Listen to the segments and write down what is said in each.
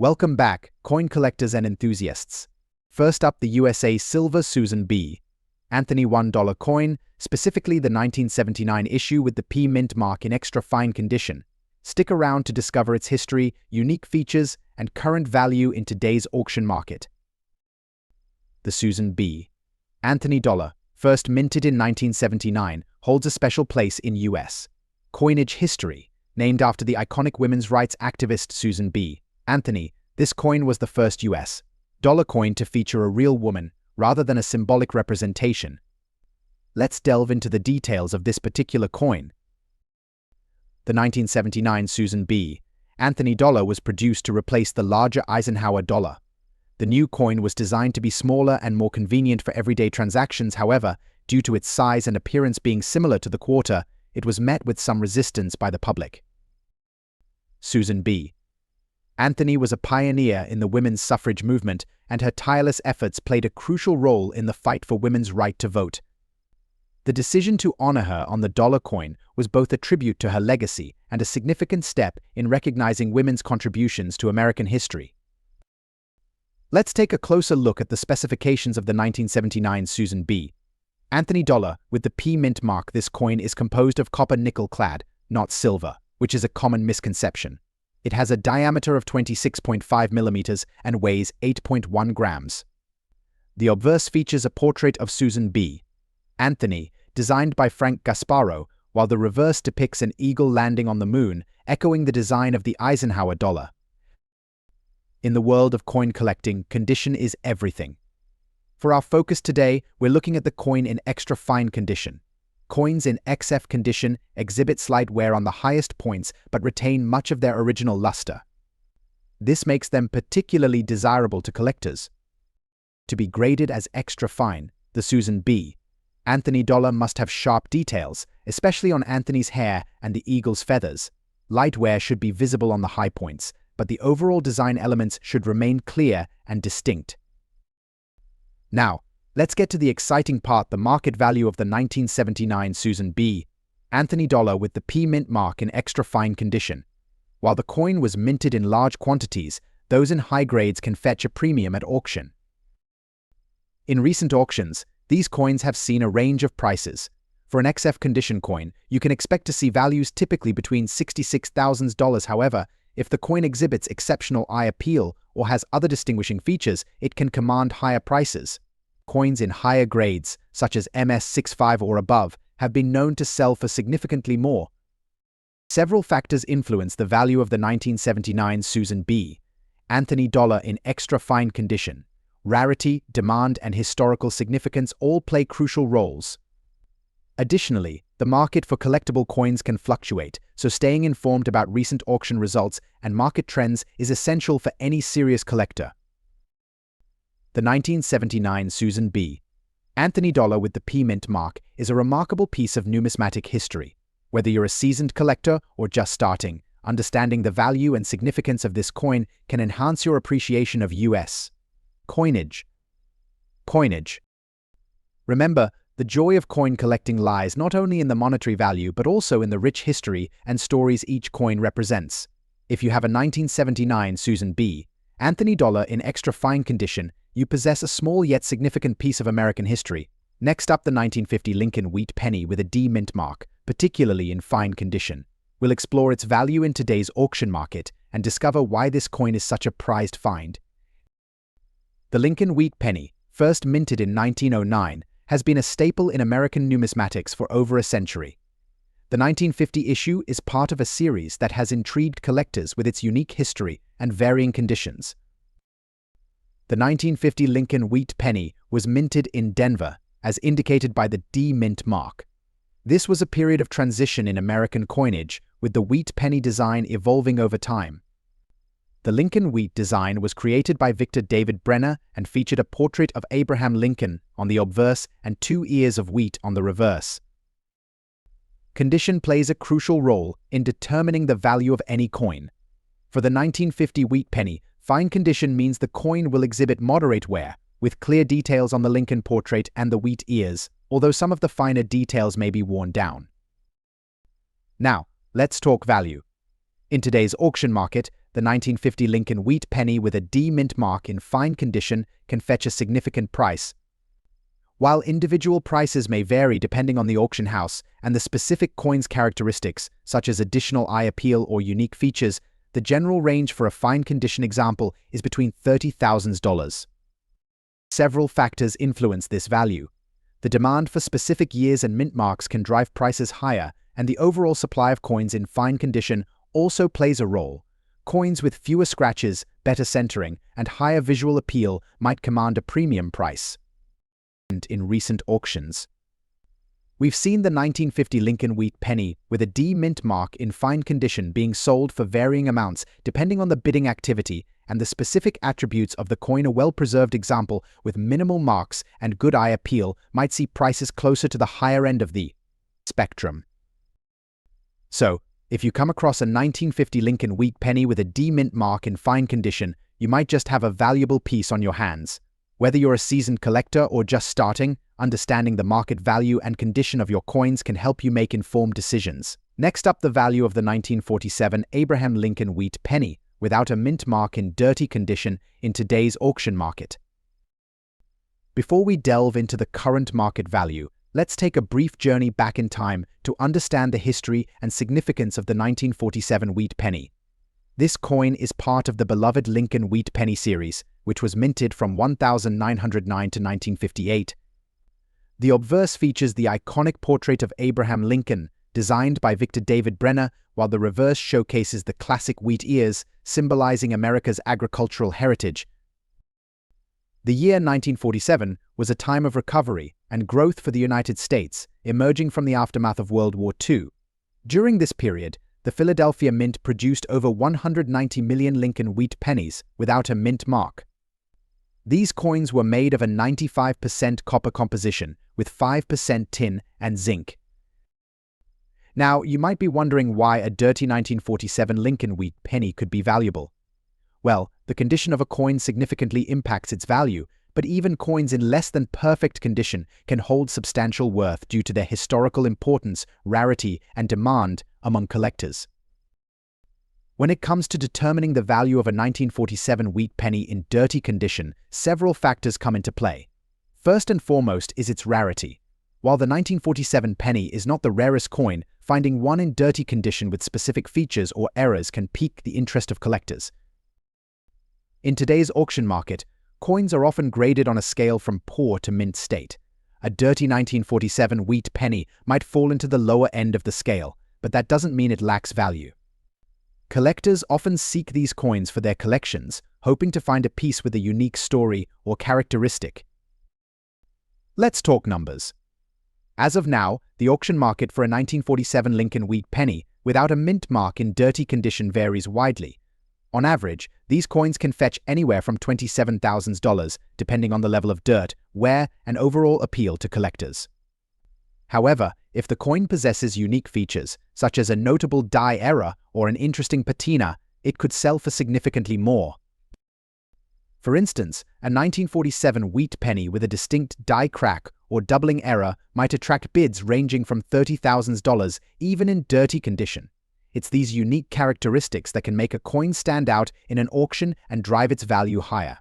Welcome back, coin collectors and enthusiasts. First up, the USA Silver Susan B. Anthony $1 coin, specifically the 1979 issue with the P mint mark in extra fine condition. Stick around to discover its history, unique features, and current value in today's auction market. The Susan B. Anthony $, first minted in 1979, holds a special place in U.S. coinage history. Named after the iconic women's rights activist Susan B. Anthony, this coin was the first U.S. dollar coin to feature a real woman, rather than a symbolic representation. Let's delve into the details of this particular coin. The 1979 Susan B. Anthony dollar was produced to replace the larger Eisenhower dollar. The new coin was designed to be smaller and more convenient for everyday transactions. However, due to its size and appearance being similar to the quarter, it was met with some resistance by the public. Susan B. Anthony was a pioneer in the women's suffrage movement, and her tireless efforts played a crucial role in the fight for women's right to vote. The decision to honor her on the dollar coin was both a tribute to her legacy and a significant step in recognizing women's contributions to American history. Let's take a closer look at the specifications of the 1979 Susan B. Anthony dollar with the P mint mark. This coin is composed of copper nickel clad, not silver, which is a common misconception. It has a diameter of 26.5 millimeters and weighs 8.1 grams. The obverse features a portrait of Susan B. Anthony, designed by Frank Gasparo, while the reverse depicts an eagle landing on the moon, echoing the design of the Eisenhower dollar. In the world of coin collecting, condition is everything. For our focus today, we're looking at the coin in extra fine condition. Coins in XF condition exhibit slight wear on the highest points but retain much of their original luster. This makes them particularly desirable to collectors. To be graded as extra fine, the Susan B. Anthony dollar must have sharp details, especially on Anthony's hair and the eagle's feathers. Light wear should be visible on the high points, but the overall design elements should remain clear and distinct. Now, let's get to the exciting part, the market value of the 1979 Susan B. Anthony dollar with the P mint mark in extra fine condition. While the coin was minted in large quantities, those in high grades can fetch a premium at auction. In recent auctions, these coins have seen a range of prices. For an XF condition coin, you can expect to see values typically between $66,000. However, if the coin exhibits exceptional eye appeal or has other distinguishing features, it can command higher prices. Coins in higher grades, such as MS65 or above, have been known to sell for significantly more. Several factors influence the value of the 1979 Susan B. Anthony dollar in extra fine condition. Rarity, demand, and historical significance all play crucial roles. Additionally, the market for collectible coins can fluctuate, so staying informed about recent auction results and market trends is essential for any serious collector. The 1979 Susan B. Anthony dollar with the P mint mark is a remarkable piece of numismatic history. Whether you're a seasoned collector or just starting, understanding the value and significance of this coin can enhance your appreciation of U.S. coinage. Remember, the joy of coin collecting lies not only in the monetary value but also in the rich history and stories each coin represents. If you have a 1979 Susan B. Anthony dollar in extra fine condition, you possess a small yet significant piece of American history. Next up, the 1950 Lincoln wheat penny with a D mint mark, particularly in fine condition. We'll explore its value in today's auction market and discover why this coin is such a prized find. The Lincoln wheat penny, first minted in 1909, has been a staple in American numismatics for over a century. The 1950 issue is part of a series that has intrigued collectors with its unique history and varying conditions. The 1950 Lincoln wheat penny was minted in Denver, as indicated by the D mint mark. This was a period of transition in American coinage, with the wheat penny design evolving over time. The Lincoln wheat design was created by Victor David Brenner and featured a portrait of Abraham Lincoln on the obverse and 2 ears of wheat on the reverse. Condition plays a crucial role in determining the value of any coin. For the 1950 wheat penny, fine condition means the coin will exhibit moderate wear, with clear details on the Lincoln portrait and the wheat ears, although some of the finer details may be worn down. Now, let's talk value. In today's auction market, the 1950 Lincoln wheat penny with a D mint mark in fine condition can fetch a significant price. While individual prices may vary depending on the auction house and the specific coin's characteristics, such as additional eye appeal or unique features, the general range for a fine condition example is between $30,000. Several factors influence this value. The demand for specific years and mint marks can drive prices higher, and the overall supply of coins in fine condition also plays a role. Coins with fewer scratches, better centering, and higher visual appeal might command a premium price. In recent auctions, we've seen the 1950 Lincoln wheat penny with a D mint mark in fine condition being sold for varying amounts depending on the bidding activity and the specific attributes of the coin. A well-preserved example with minimal marks and good eye appeal might see prices closer to the higher end of the spectrum. So, if you come across a 1950 Lincoln wheat penny with a D mint mark in fine condition, you might just have a valuable piece on your hands. Whether you're a seasoned collector or just starting, understanding the market value and condition of your coins can help you make informed decisions. Next up, the value of the 1947 Abraham Lincoln wheat penny without a mint mark in dirty condition in today's auction market. Before we delve into the current market value, let's take a brief journey back in time to understand the history and significance of the 1947 wheat penny. This coin is part of the beloved Lincoln wheat penny series, which was minted from 1909 to 1958. The obverse features the iconic portrait of Abraham Lincoln, designed by Victor David Brenner, while the reverse showcases the classic wheat ears, symbolizing America's agricultural heritage. The year 1947 was a time of recovery and growth for the United States, emerging from the aftermath of World War II. During this period, the Philadelphia Mint produced over 190 million Lincoln wheat pennies without a mint mark. These coins were made of a 95% copper composition with 5% tin and zinc. Now, you might be wondering why a dirty 1947 Lincoln wheat penny could be valuable. Well, the condition of a coin significantly impacts its value, but even coins in less than perfect condition can hold substantial worth due to their historical importance, rarity, and demand among collectors. When it comes to determining the value of a 1947 wheat penny in dirty condition, several factors come into play. First and foremost is its rarity. While the 1947 penny is not the rarest coin, finding one in dirty condition with specific features or errors can pique the interest of collectors. In today's auction market, coins are often graded on a scale from poor to mint state. A dirty 1947 wheat penny might fall into the lower end of the scale, but that doesn't mean it lacks value. Collectors often seek these coins for their collections, hoping to find a piece with a unique story or characteristic. Let's talk numbers. As of now, the auction market for a 1947 Lincoln wheat penny without a mint mark in dirty condition varies widely. On average, these coins can fetch anywhere from $27,000, depending on the level of dirt, wear, and overall appeal to collectors. However, if the coin possesses unique features, such as a notable die error or an interesting patina, it could sell for significantly more. For instance, a 1947 wheat penny with a distinct die crack or doubling error might attract bids ranging from $30,000 even in dirty condition. It's these unique characteristics that can make a coin stand out in an auction and drive its value higher.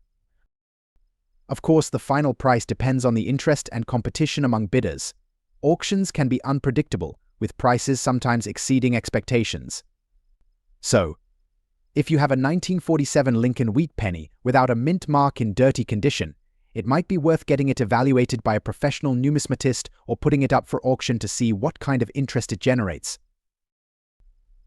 Of course, the final price depends on the interest and competition among bidders. Auctions can be unpredictable, with prices sometimes exceeding expectations. So, if you have a 1947 Lincoln wheat penny without a mint mark in dirty condition, it might be worth getting it evaluated by a professional numismatist or putting it up for auction to see what kind of interest it generates.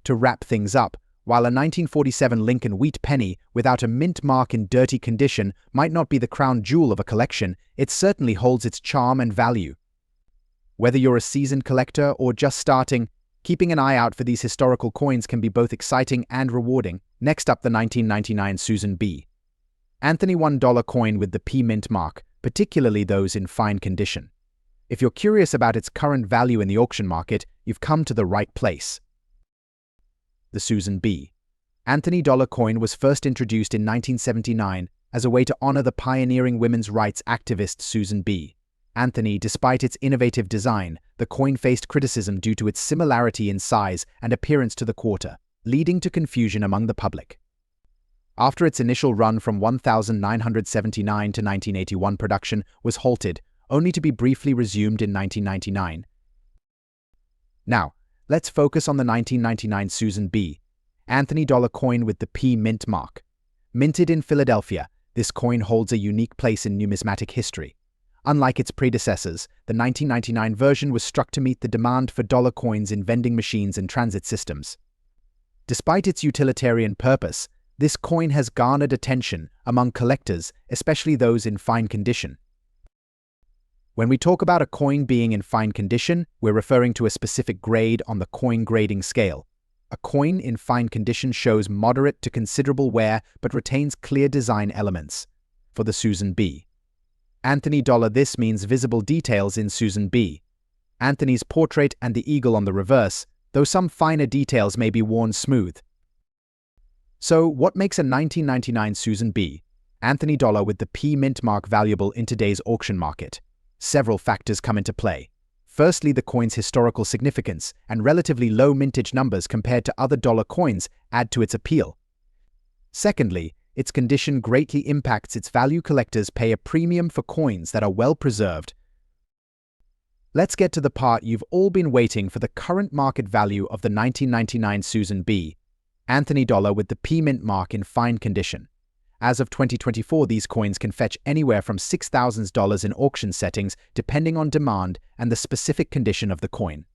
To wrap things up, while a 1947 Lincoln wheat penny without a mint mark in dirty condition might not be the crown jewel of a collection, it certainly holds its charm and value. Whether you're a seasoned collector or just starting, keeping an eye out for these historical coins can be both exciting and rewarding. Next up, the 1999 Susan B. Anthony $1 coin with the P mint mark, particularly those in fine condition. If you're curious about its current value in the auction market, you've come to the right place. The Susan B. Anthony $1 coin was first introduced in 1979 as a way to honor the pioneering women's rights activist Susan B. Anthony. Despite its innovative design, the coin faced criticism due to its similarity in size and appearance to the quarter. leading to confusion among the public. After its initial run from 1979 to 1981, production was halted, only to be briefly resumed in 1999. Now, let's focus on the 1999 Susan B. Anthony dollar coin with the P mint mark. Minted in Philadelphia, this coin holds a unique place in numismatic history. Unlike its predecessors, the 1999 version was struck to meet the demand for dollar coins in vending machines and transit systems. Despite its utilitarian purpose, this coin has garnered attention among collectors, especially those in fine condition. When we talk about a coin being in fine condition, we're referring to a specific grade on the coin grading scale. A coin in fine condition shows moderate to considerable wear but retains clear design elements. For the Susan B. Anthony dollar, this means visible details in Susan B. Anthony's portrait and the eagle on the reverse, though some finer details may be worn smooth. So, what makes a 1999 Susan B. Anthony dollar with the P mint mark valuable in today's auction market? Several factors come into play. Firstly, the coin's historical significance and relatively low mintage numbers compared to other dollar coins add to its appeal. Secondly, its condition greatly impacts its value. Collectors pay a premium for coins that are well preserved. Let's get to the part you've all been waiting for: the current market value of the 1999 Susan B. Anthony dollar with the P mint mark in fine condition. As of 2024, these coins can fetch anywhere from $6,000 in auction settings, depending on demand and the specific condition of the coin.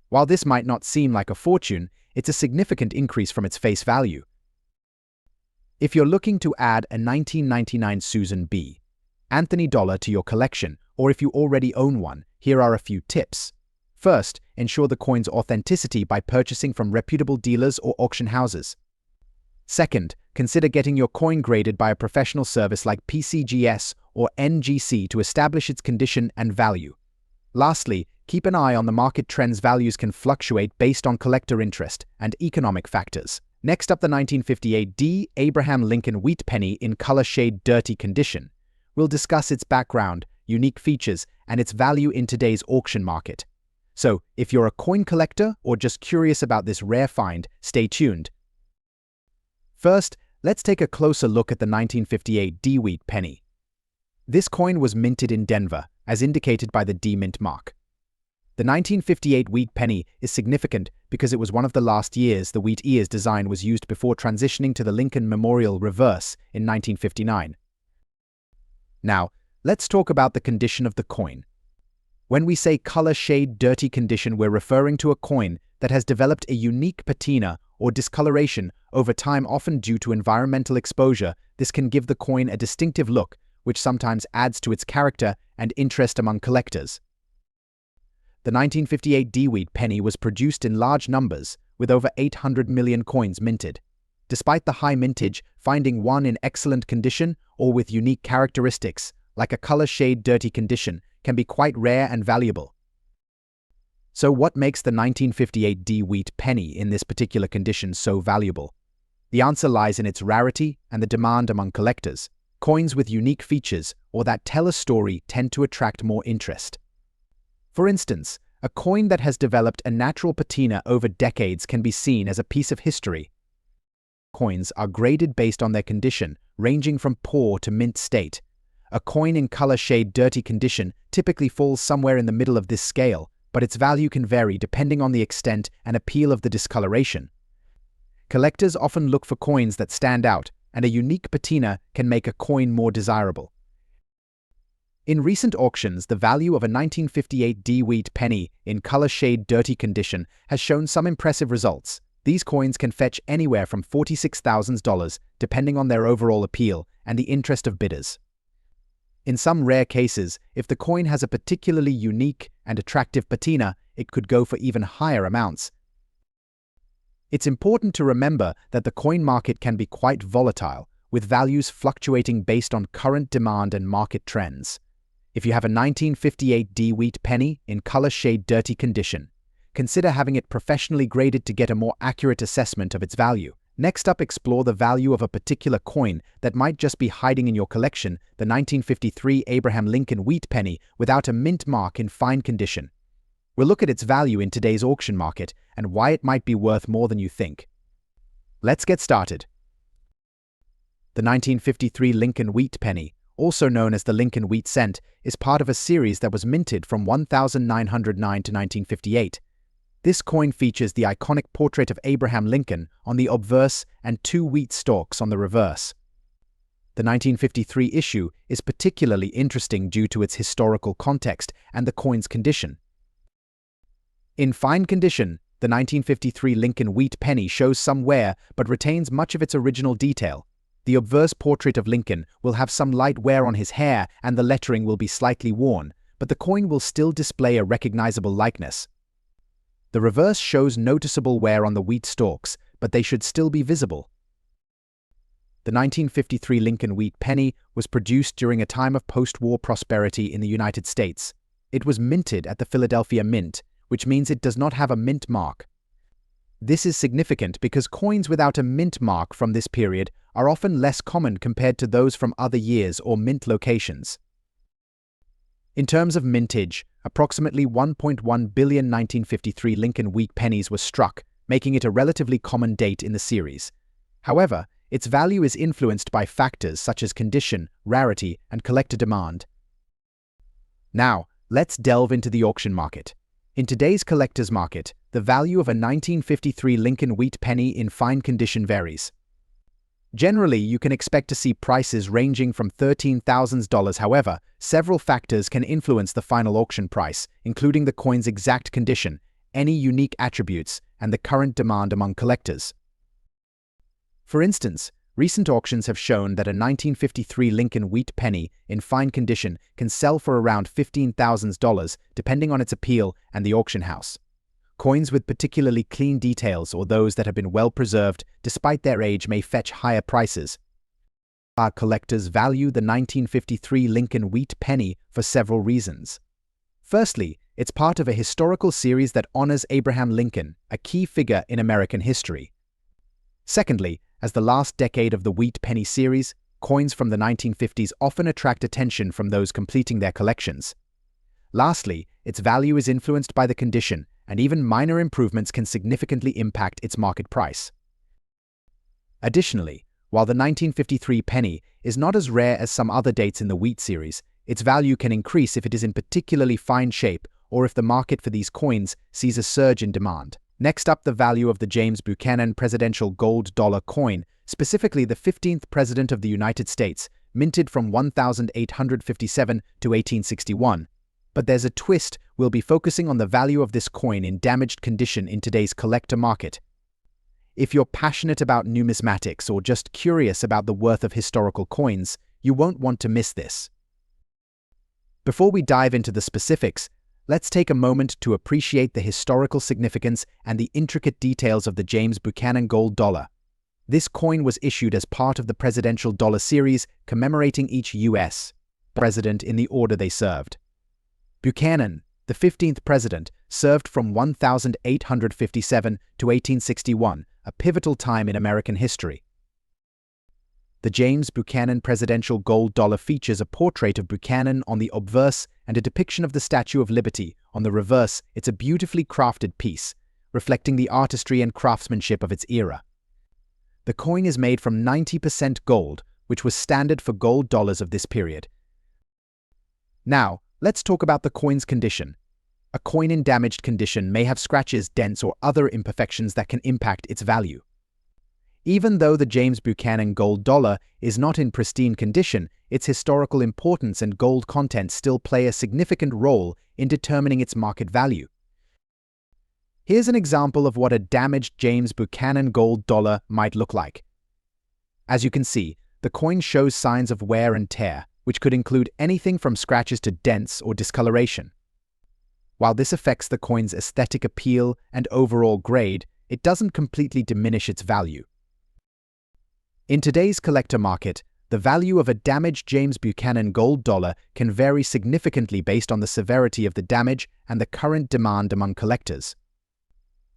While this might not seem like a fortune, it's a significant increase from its face value. If you're looking to add a 1999 Susan B. Anthony dollar to your collection, or if you already own one, here are a few tips. First, ensure the coin's authenticity by purchasing from reputable dealers or auction houses. Second, consider getting your coin graded by a professional service like PCGS or NGC to establish its condition and value. Lastly, keep an eye on the market trends. Values can fluctuate based on collector interest and economic factors. Next up, the 1958 D. Abraham Lincoln wheat penny in color shade dirty condition. We'll discuss its background, unique features, and its value in today's auction market. So, if you're a coin collector or just curious about this rare find, stay tuned. First, let's take a closer look at the 1958 D wheat penny. This coin was minted in Denver, as indicated by the D mint mark. The 1958 wheat penny is significant because it was one of the last years the wheat ears design was used before transitioning to the Lincoln Memorial reverse in 1959. Now, let's talk about the condition of the coin. When we say color shade dirty condition, we're referring to a coin that has developed a unique patina or discoloration over time, often due to environmental exposure. This can give the coin a distinctive look, which sometimes adds to its character and interest among collectors. The 1958 D wheat penny was produced in large numbers, with over 800 million coins minted. Despite the high mintage, finding one in excellent condition or with unique characteristics, like a color shade dirty condition, can be quite rare and valuable. So what makes the 1958 D wheat penny in this particular condition so valuable? The answer lies in its rarity and the demand among collectors. Coins with unique features or that tell a story tend to attract more interest. For instance, a coin that has developed a natural patina over decades can be seen as a piece of history. Coins are graded based on their condition, ranging from poor to mint state. A coin in color shade dirty condition typically falls somewhere in the middle of this scale, but its value can vary depending on the extent and appeal of the discoloration. Collectors often look for coins that stand out, and a unique patina can make a coin more desirable. In recent auctions, the value of a 1958 D wheat penny in color shade dirty condition has shown some impressive results. These coins can fetch anywhere from $46,000, depending on their overall appeal and the interest of bidders. In some rare cases, if the coin has a particularly unique and attractive patina, it could go for even higher amounts. It's important to remember that the coin market can be quite volatile, with values fluctuating based on current demand and market trends. If you have a 1958 D wheat penny in color shade dirty condition, consider having it professionally graded to get a more accurate assessment of its value. Next up, explore the value of a particular coin that might just be hiding in your collection, the 1953 Abraham Lincoln wheat penny without a mint mark in fine condition. We'll look at its value in today's auction market and why it might be worth more than you think. Let's get started. The 1953 Lincoln Wheat penny, also known as the Lincoln Wheat cent, is part of a series that was minted from 1909 to 1958. This coin features the iconic portrait of Abraham Lincoln on the obverse and 2 wheat stalks on the reverse. The 1953 issue is particularly interesting due to its historical context and the coin's condition. In fine condition, the 1953 Lincoln Wheat penny shows some wear but retains much of its original detail. The obverse portrait of Lincoln will have some light wear on his hair and the lettering will be slightly worn, but the coin will still display a recognizable likeness. The reverse shows noticeable wear on the wheat stalks, but they should still be visible. The 1953 Lincoln Wheat penny was produced during a time of post-war prosperity in the United States. It was minted at the Philadelphia Mint, which means it does not have a mint mark. This is significant because coins without a mint mark from this period are often less common compared to those from other years or mint locations. In terms of mintage, approximately 1.1 billion 1953 Lincoln Wheat pennies were struck, making it a relatively common date in the series. However, its value is influenced by factors such as condition, rarity, and collector demand. Now, let's delve into the auction market. In today's collector's market, the value of a 1953 Lincoln Wheat penny in fine condition varies. Generally, you can expect to see prices ranging from $13,000. However, several factors can influence the final auction price, including the coin's exact condition, any unique attributes, and the current demand among collectors. For instance, recent auctions have shown that a 1953 Lincoln Wheat penny in fine condition can sell for around $15,000 depending on its appeal and the auction house. Coins with particularly clean details or those that have been well preserved despite their age may fetch higher prices. Our collectors value the 1953 Lincoln Wheat penny for several reasons. Firstly, it's part of a historical series that honors Abraham Lincoln, a key figure in American history. Secondly, as the last decade of the Wheat penny series, coins from the 1950s often attract attention from those completing their collections. Lastly, its value is influenced by the condition, and even minor improvements can significantly impact its market price. Additionally, while the 1953 penny is not as rare as some other dates in the Wheat series, its value can increase if it is in particularly fine shape or if the market for these coins sees a surge in demand. Next up, the value of the James Buchanan presidential gold dollar coin, specifically the 15th President of the United States, minted from 1857 to 1861. But there's a twist. We'll be focusing on the value of this coin in damaged condition in today's collector market. If you're passionate about numismatics or just curious about the worth of historical coins, you won't want to miss this. Before we dive into the specifics, let's take a moment to appreciate the historical significance and the intricate details of the James Buchanan gold dollar. This coin was issued as part of the presidential dollar series commemorating each U.S. president in the order they served. Buchanan, the 15th president, served from 1857 to 1861, a pivotal time in American history. The James Buchanan presidential gold dollar features a portrait of Buchanan on the obverse and a depiction of the Statue of Liberty on the reverse. It's a beautifully crafted piece, reflecting the artistry and craftsmanship of its era. The coin is made from 90% gold, which was standard for gold dollars of this period. Now, let's talk about the coin's condition. A coin in damaged condition may have scratches, dents, or other imperfections that can impact its value. Even though the James Buchanan gold dollar is not in pristine condition, its historical importance and gold content still play a significant role in determining its market value. Here's an example of what a damaged James Buchanan gold dollar might look like. As you can see, the coin shows signs of wear and tear, which could include anything from scratches to dents or discoloration. While this affects the coin's aesthetic appeal and overall grade, it doesn't completely diminish its value. In today's collector market, the value of a damaged James Buchanan gold dollar can vary significantly based on the severity of the damage and the current demand among collectors.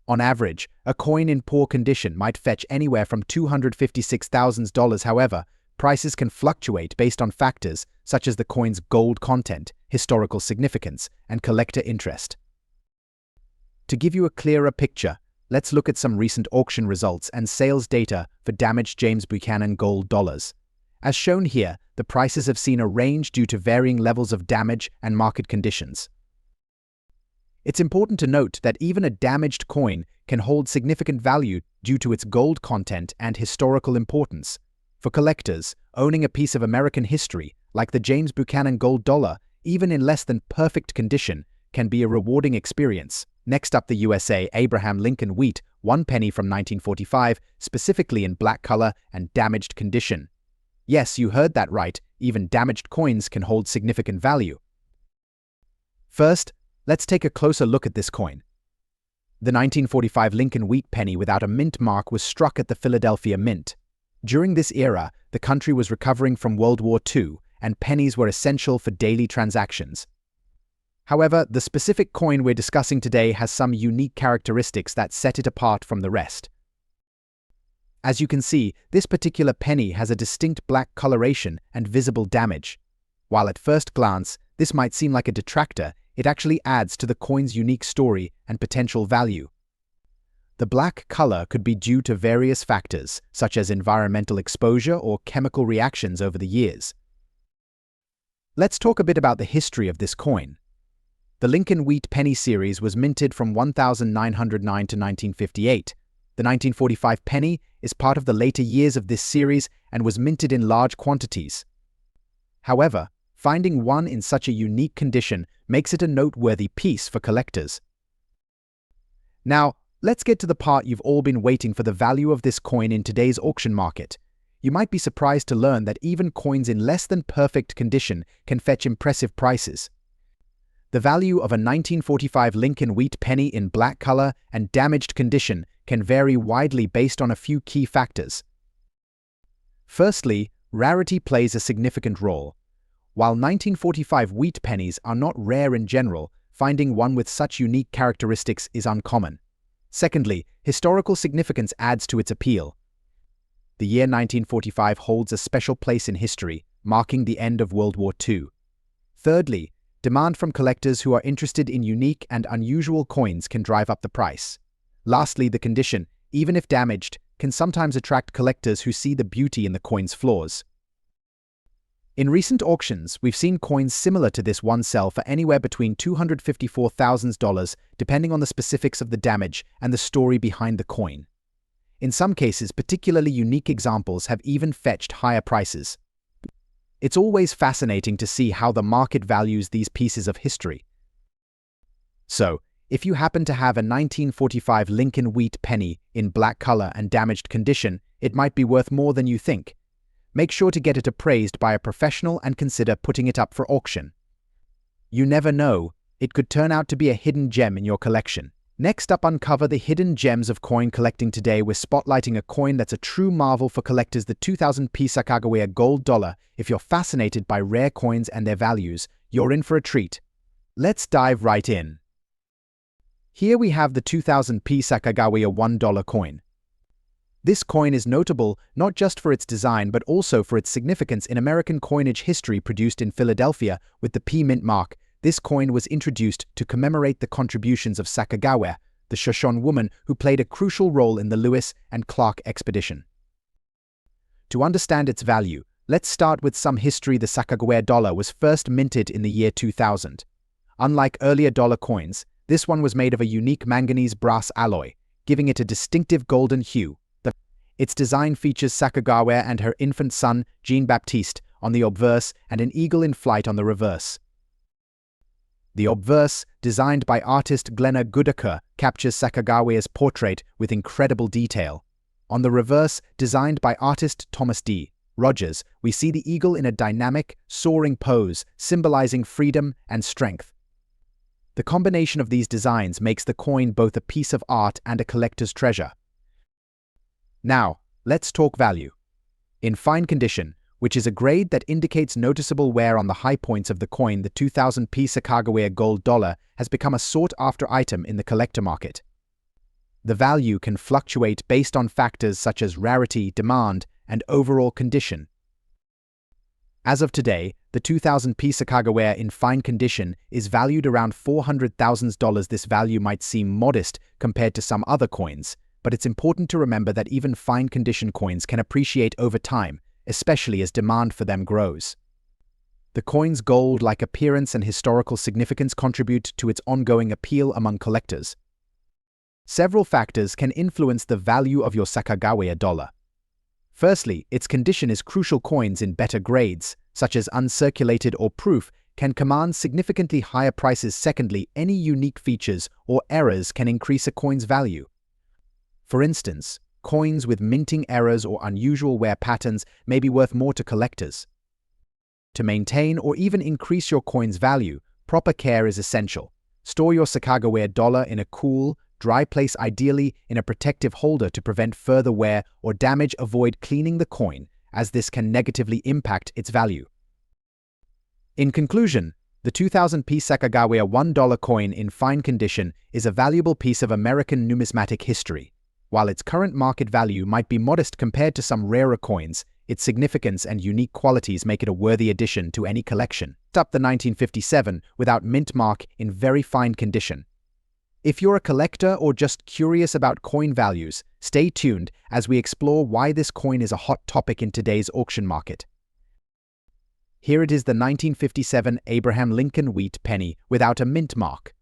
On average, a coin in poor condition might fetch anywhere from $256,000. However, prices can fluctuate based on factors such as the coin's gold content, historical significance, and collector interest. To give you a clearer picture, let's look at some recent auction results and sales data for damaged James Buchanan gold dollars. As shown here, the prices have seen a range due to varying levels of damage and market conditions. It's important to note that even a damaged coin can hold significant value due to its gold content and historical importance. For collectors, owning a piece of American history, like the James Buchanan gold dollar, even in less than perfect condition, can be a rewarding experience. Next up, the USA Abraham Lincoln wheat, 1 penny from 1945, specifically in black color and damaged condition. Yes, you heard that right, even damaged coins can hold significant value. First, let's take a closer look at this coin. The 1945 Lincoln wheat penny without a mint mark was struck at the Philadelphia Mint. During this era, the country was recovering from World War II, and pennies were essential for daily transactions. However, the specific coin we're discussing today has some unique characteristics that set it apart from the rest. As you can see, this particular penny has a distinct black coloration and visible damage. While at first glance, this might seem like a detractor, it actually adds to the coin's unique story and potential value. The black color could be due to various factors, such as environmental exposure or chemical reactions over the years. Let's talk a bit about the history of this coin. The Lincoln Wheat Penny series was minted from 1909 to 1958. The 1945 penny is part of the later years of this series and was minted in large quantities. However, finding one in such a unique condition makes it a noteworthy piece for collectors. Now, let's get to the part you've all been waiting for: the value of this coin in today's auction market. You might be surprised to learn that even coins in less than perfect condition can fetch impressive prices. The value of a 1945 Lincoln wheat penny in black color and damaged condition can vary widely based on a few key factors. Firstly, rarity plays a significant role. While 1945 wheat pennies are not rare in general, finding one with such unique characteristics is uncommon. Secondly, historical significance adds to its appeal. The year 1945 holds a special place in history, marking the end of World War II. Thirdly, demand from collectors who are interested in unique and unusual coins can drive up the price. Lastly, the condition, even if damaged, can sometimes attract collectors who see the beauty in the coin's flaws. In recent auctions, we've seen coins similar to this one sell for anywhere between $254,000, depending on the specifics of the damage and the story behind the coin. In some cases, particularly unique examples have even fetched higher prices. It's always fascinating to see how the market values these pieces of history. So, if you happen to have a 1945 Lincoln wheat penny in black color and damaged condition, it might be worth more than you think. Make sure to get it appraised by a professional and consider putting it up for auction. You never know, it could turn out to be a hidden gem in your collection. Next up, uncover the hidden gems of coin collecting today. We're spotlighting a coin that's a true marvel for collectors, the 2000p Sacagawea gold dollar. If you're fascinated by rare coins and their values, you're in for a treat. Let's dive right in. Here we have the 2000p Sacagawea $1 coin. This coin is notable not just for its design but also for its significance in American coinage history. Produced in Philadelphia with the P mint mark, this coin was introduced to commemorate the contributions of Sacagawea, the Shoshone woman who played a crucial role in the Lewis and Clark expedition. To understand its value, let's start with some history. The Sacagawea dollar was first minted in the year 2000. Unlike earlier dollar coins, this one was made of a unique manganese brass alloy, giving it a distinctive golden hue. Its design features Sacagawea and her infant son, Jean-Baptiste, on the obverse and an eagle in flight on the reverse. The obverse, designed by artist Glenna Goodacre, captures Sacagawea's portrait with incredible detail. On the reverse, designed by artist Thomas D. Rogers, we see the eagle in a dynamic, soaring pose, symbolizing freedom and strength. The combination of these designs makes the coin both a piece of art and a collector's treasure. Now, let's talk value. In fine condition, which is a grade that indicates noticeable wear on the high points of the coin, the 2000p Sacagawea gold dollar has become a sought-after item in the collector market. The value can fluctuate based on factors such as rarity, demand, and overall condition. As of today, the 2000p Sacagawea in fine condition is valued around $400,000. This value might seem modest compared to some other coins, but it's important to remember that even fine condition coins can appreciate over time, especially as demand for them grows. The coin's gold-like appearance and historical significance contribute to its ongoing appeal among collectors. Several factors can influence the value of your Sacagawea dollar. Firstly, its condition is crucial. Coins in better grades, such as uncirculated or proof, can command significantly higher prices. Secondly, any unique features or errors can increase a coin's value. For instance, coins with minting errors or unusual wear patterns may be worth more to collectors. To maintain or even increase your coin's value, proper care is essential. Store your Sacagawea dollar in a cool, dry place, ideally in a protective holder to prevent further wear or damage. Avoid cleaning the coin, as this can negatively impact its value. In conclusion, the 2000p Sacagawea $1 coin in fine condition is a valuable piece of American numismatic history. While its current market value might be modest compared to some rarer coins, its significance and unique qualities make it a worthy addition to any collection. Up the 1957 without mint mark in very fine condition. If you're a collector or just curious about coin values, stay tuned as we explore why this coin is a hot topic in today's auction market. Here it is, the 1957 Abraham Lincoln wheat penny without a mint mark.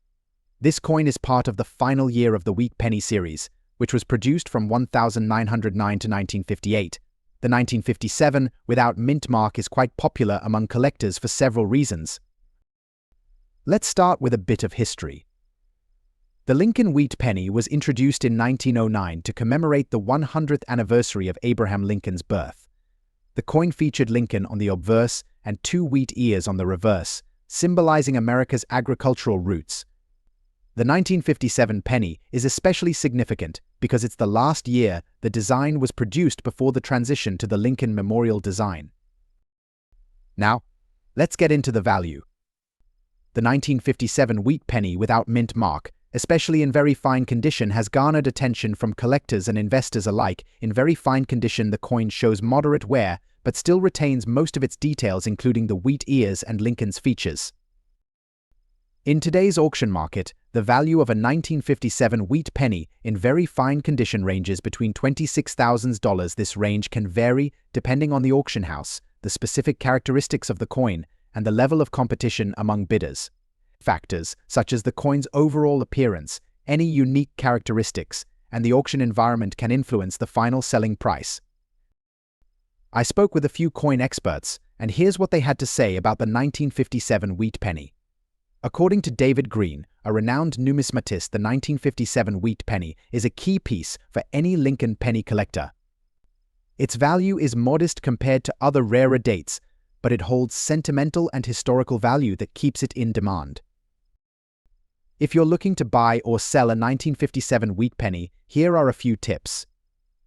This coin is part of the final year of the wheat penny series, which was produced from 1909 to 1958. The 1957 without mint mark is quite popular among collectors for several reasons. Let's start with a bit of history. The Lincoln wheat penny was introduced in 1909 to commemorate the 100th anniversary of Abraham Lincoln's birth. The coin featured Lincoln on the obverse and 2 wheat ears on the reverse, symbolizing America's agricultural roots. The 1957 penny is especially significant because it's the last year the design was produced before the transition to the Lincoln Memorial design. Now, let's get into the value. The 1957 wheat penny without mint mark, especially in very fine condition, has garnered attention from collectors and investors alike. In very fine condition, the coin shows moderate wear, but still retains most of its details, including the wheat ears and Lincoln's features. In today's auction market, the value of a 1957 wheat penny in very fine condition ranges between $26,000. This range can vary depending on the auction house, the specific characteristics of the coin, and the level of competition among bidders. Factors such as the coin's overall appearance, any unique characteristics, and the auction environment can influence the final selling price. I spoke with a few coin experts, and here's what they had to say about the 1957 wheat penny. According to David Green, a renowned numismatist, the 1957 wheat penny is a key piece for any Lincoln penny collector. Its value is modest compared to other rarer dates, but it holds sentimental and historical value that keeps it in demand. If you're looking to buy or sell a 1957 wheat penny, here are a few tips.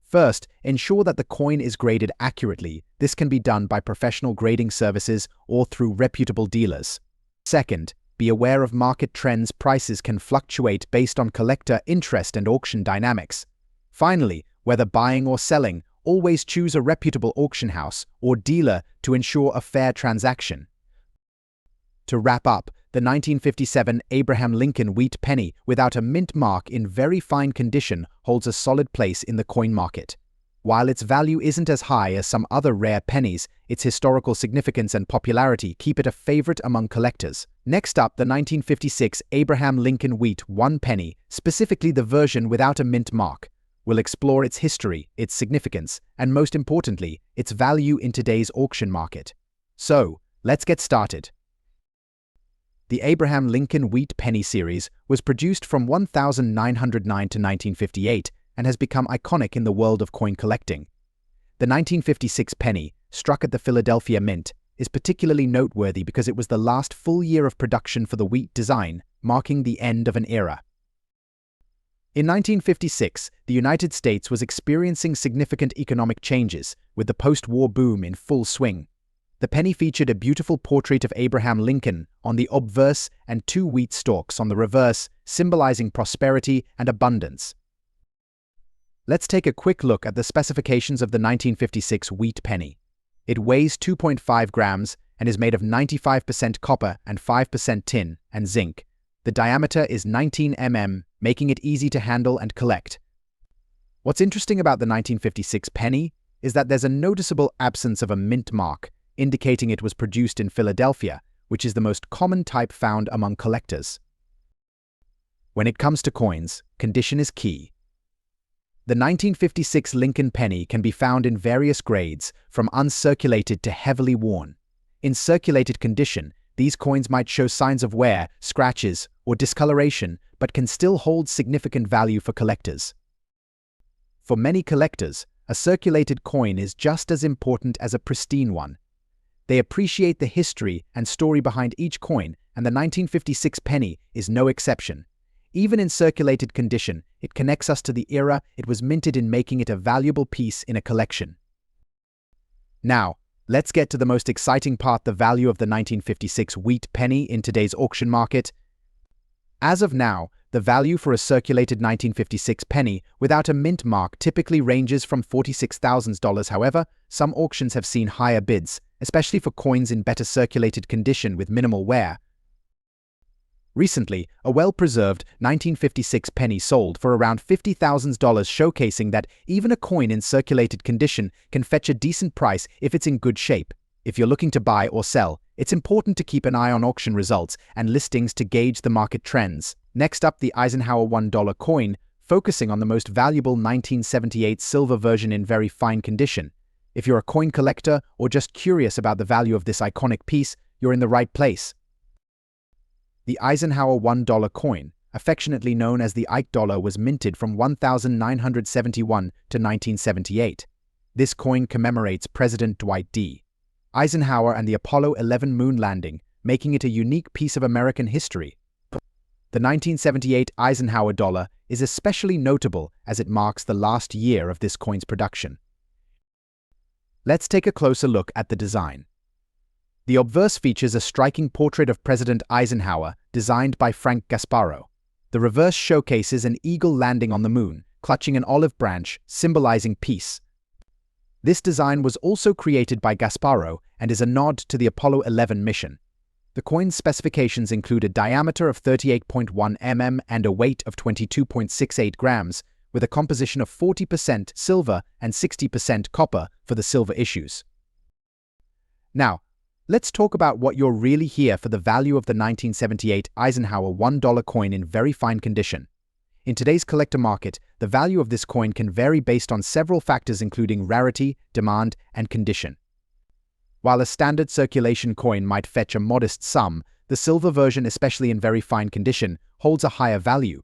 First, ensure that the coin is graded accurately. This can be done by professional grading services or through reputable dealers. Second, be aware of market trends. Prices can fluctuate based on collector interest and auction dynamics. Finally, whether buying or selling, always choose a reputable auction house or dealer to ensure a fair transaction. To wrap up, the 1957 Abraham Lincoln wheat penny without a mint mark in very fine condition holds a solid place in the coin market. While its value isn't as high as some other rare pennies, its historical significance and popularity keep it a favorite among collectors. Next up, the 1956 Abraham Lincoln wheat 1 penny, specifically the version without a mint mark. We'll explore its history, its significance, and most importantly, its value in today's auction market. So, let's get started. The Abraham Lincoln wheat penny series was produced from 1909 to 1958 and has become iconic in the world of coin collecting. The 1956 penny, struck at the Philadelphia Mint, is particularly noteworthy because it was the last full year of production for the wheat design, marking the end of an era. In 1956, the United States was experiencing significant economic changes, with the post-war boom in full swing. The penny featured a beautiful portrait of Abraham Lincoln on the obverse and 2 wheat stalks on the reverse, symbolizing prosperity and abundance. Let's take a quick look at the specifications of the 1956 wheat penny. It weighs 2.5 grams and is made of 95% copper and 5% tin and zinc. The diameter is 19 mm, making it easy to handle and collect. What's interesting about the 1956 penny is that there's a noticeable absence of a mint mark, indicating it was produced in Philadelphia, which is the most common type found among collectors. When it comes to coins, condition is key. The 1956 Lincoln penny can be found in various grades, from uncirculated to heavily worn. In circulated condition, these coins might show signs of wear, scratches, or discoloration, but can still hold significant value for collectors. For many collectors, a circulated coin is just as important as a pristine one. They appreciate the history and story behind each coin, and the 1956 penny is no exception. Even in circulated condition, it connects us to the era it was minted in, making it a valuable piece in a collection. Now, let's get to the most exciting part, the value of the 1956 wheat penny in today's auction market. As of now, the value for a circulated 1956 penny without a mint mark typically ranges from $46,000. However, some auctions have seen higher bids, especially for coins in better circulated condition with minimal wear. Recently, a well-preserved 1956 penny sold for around $50,000, showcasing that even a coin in circulated condition can fetch a decent price if it's in good shape. If you're looking to buy or sell, it's important to keep an eye on auction results and listings to gauge the market trends. Next up, the Eisenhower $1 coin, focusing on the most valuable 1978 silver version in very fine condition. If you're a coin collector or just curious about the value of this iconic piece, you're in the right place. The Eisenhower $1 coin, affectionately known as the Ike dollar, was minted from 1971 to 1978. This coin commemorates President Dwight D. Eisenhower and the Apollo 11 moon landing, making it a unique piece of American history. The 1978 Eisenhower dollar is especially notable as it marks the last year of this coin's production. Let's take a closer look at the design. The obverse features a striking portrait of President Eisenhower, designed by Frank Gasparro. The reverse showcases an eagle landing on the moon, clutching an olive branch, symbolizing peace. This design was also created by Gasparro and is a nod to the Apollo 11 mission. The coin's specifications include a diameter of 38.1 mm and a weight of 22.68 grams, with a composition of 40% silver and 60% copper for the silver issues. Now, let's talk about what you're really here for: the value of the 1978 Eisenhower $1 coin in very fine condition. In today's collector market, the value of this coin can vary based on several factors including rarity, demand, and condition. While a standard circulation coin might fetch a modest sum, the silver version, especially in very fine condition, holds a higher value.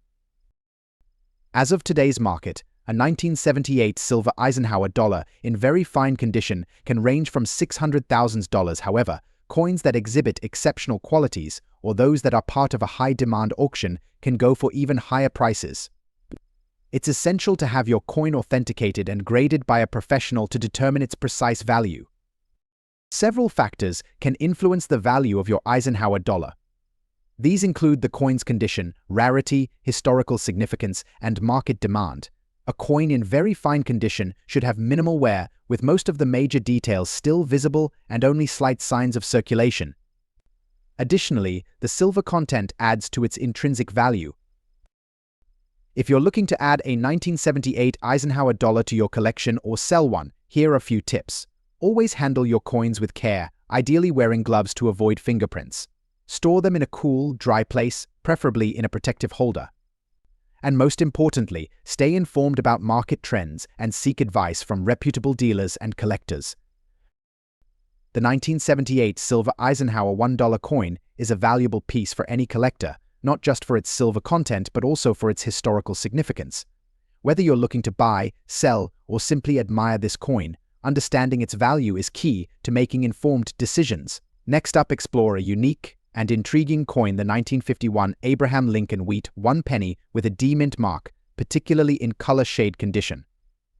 As of today's market, a 1978 silver Eisenhower dollar in very fine condition can range from $600,000. However, coins that exhibit exceptional qualities or those that are part of a high-demand auction can go for even higher prices. It's essential to have your coin authenticated and graded by a professional to determine its precise value. Several factors can influence the value of your Eisenhower dollar. These include the coin's condition, rarity, historical significance, and market demand. A coin in very fine condition should have minimal wear, with most of the major details still visible and only slight signs of circulation. Additionally, the silver content adds to its intrinsic value. If you're looking to add a 1978 Eisenhower dollar to your collection or sell one, here are a few tips. Always handle your coins with care, ideally wearing gloves to avoid fingerprints. Store them in a cool, dry place, preferably in a protective holder. And most importantly, stay informed about market trends and seek advice from reputable dealers and collectors. The 1978 silver Eisenhower $1 coin is a valuable piece for any collector, not just for its silver content but also for its historical significance. Whether you're looking to buy, sell, or simply admire this coin, understanding its value is key to making informed decisions. Next up, explore a unique and intriguing coin, the 1951 Abraham Lincoln Wheat 1 penny with a D-mint mark, particularly in color shade condition.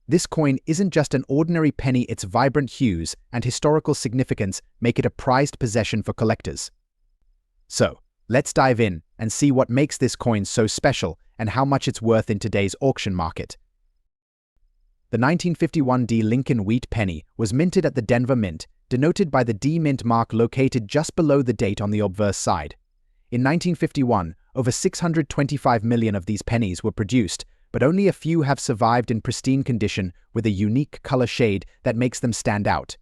This coin isn't just an ordinary penny, its vibrant hues and historical significance make it a prized possession for collectors. So, let's dive in and see what makes this coin so special and how much it's worth in today's auction market. The 1951 D Lincoln Wheat penny was minted at the Denver Mint, denoted by the D mint mark located just below the date on the obverse side. In 1951, over 625 million of these pennies were produced, but only a few have survived in pristine condition with a unique color shade that makes them stand out.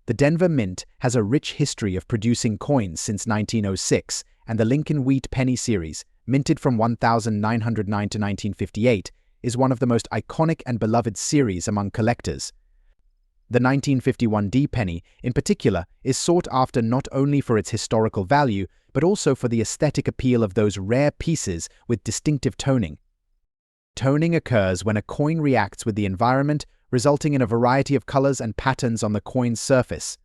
The Denver Mint has a rich history of producing coins since 1906, and the Lincoln Wheat Penny series, minted from 1909 to 1958, is one of the most iconic and beloved series among collectors. The 1951 D penny, in particular, is sought after not only for its historical value, but also for the aesthetic appeal of those rare pieces with distinctive toning. Toning occurs when a coin reacts with the environment, resulting in a variety of colors and patterns on the coin's surface.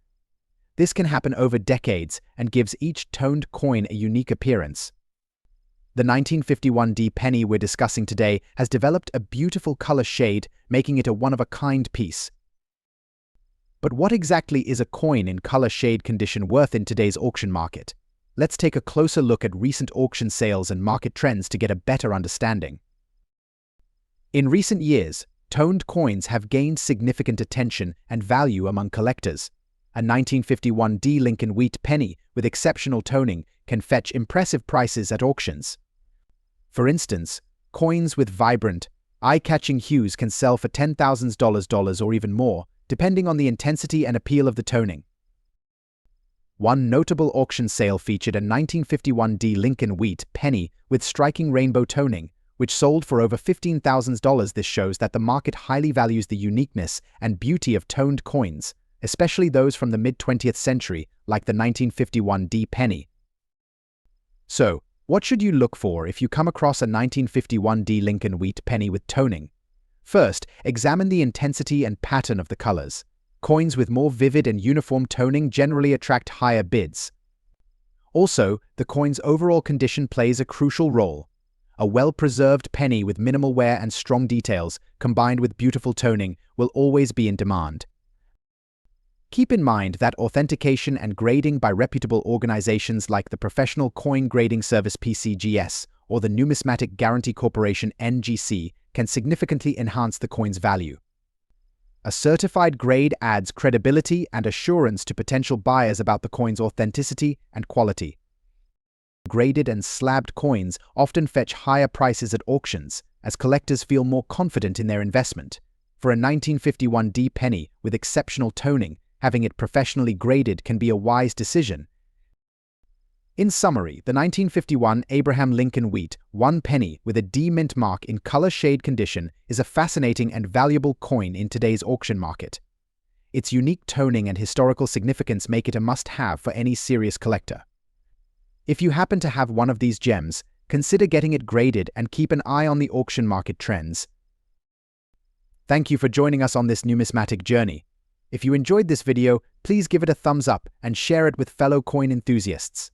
This can happen over decades and gives each toned coin a unique appearance. The 1951 D penny we're discussing today has developed a beautiful color shade, making it a one-of-a-kind piece. But what exactly is a coin in color shade condition worth in today's auction market? Let's take a closer look at recent auction sales and market trends to get a better understanding. In recent years, toned coins have gained significant attention and value among collectors. A 1951 D Lincoln Wheat penny with exceptional toning can fetch impressive prices at auctions. For instance, coins with vibrant, eye-catching hues can sell for $10,000 or even more, depending on the intensity and appeal of the toning. One notable auction sale featured a 1951 D Lincoln Wheat penny with striking rainbow toning, which sold for over $15,000. This shows that the market highly values the uniqueness and beauty of toned coins, especially those from the mid-20th century, like the 1951 D penny. So, what should you look for if you come across a 1951 D Lincoln Wheat penny with toning? First, examine the intensity and pattern of the colors. Coins with more vivid and uniform toning generally attract higher bids. Also, the coin's overall condition plays a crucial role. A well-preserved penny with minimal wear and strong details, combined with beautiful toning, will always be in demand. Keep in mind that authentication and grading by reputable organizations like the Professional Coin Grading Service (PCGS) or the Numismatic Guarantee Corporation (NGC) can significantly enhance the coin's value. A certified grade adds credibility and assurance to potential buyers about the coin's authenticity and quality. Graded and slabbed coins often fetch higher prices at auctions, as collectors feel more confident in their investment. For a 1951 D penny with exceptional toning, having it professionally graded can be a wise decision. In summary, the 1951 Abraham Lincoln Wheat 1 penny with a D mint mark in color shade condition is a fascinating and valuable coin in today's auction market. Its unique toning and historical significance make it a must-have for any serious collector. If you happen to have one of these gems, consider getting it graded and keep an eye on the auction market trends. Thank you for joining us on this numismatic journey. If you enjoyed this video, please give it a thumbs up and share it with fellow coin enthusiasts.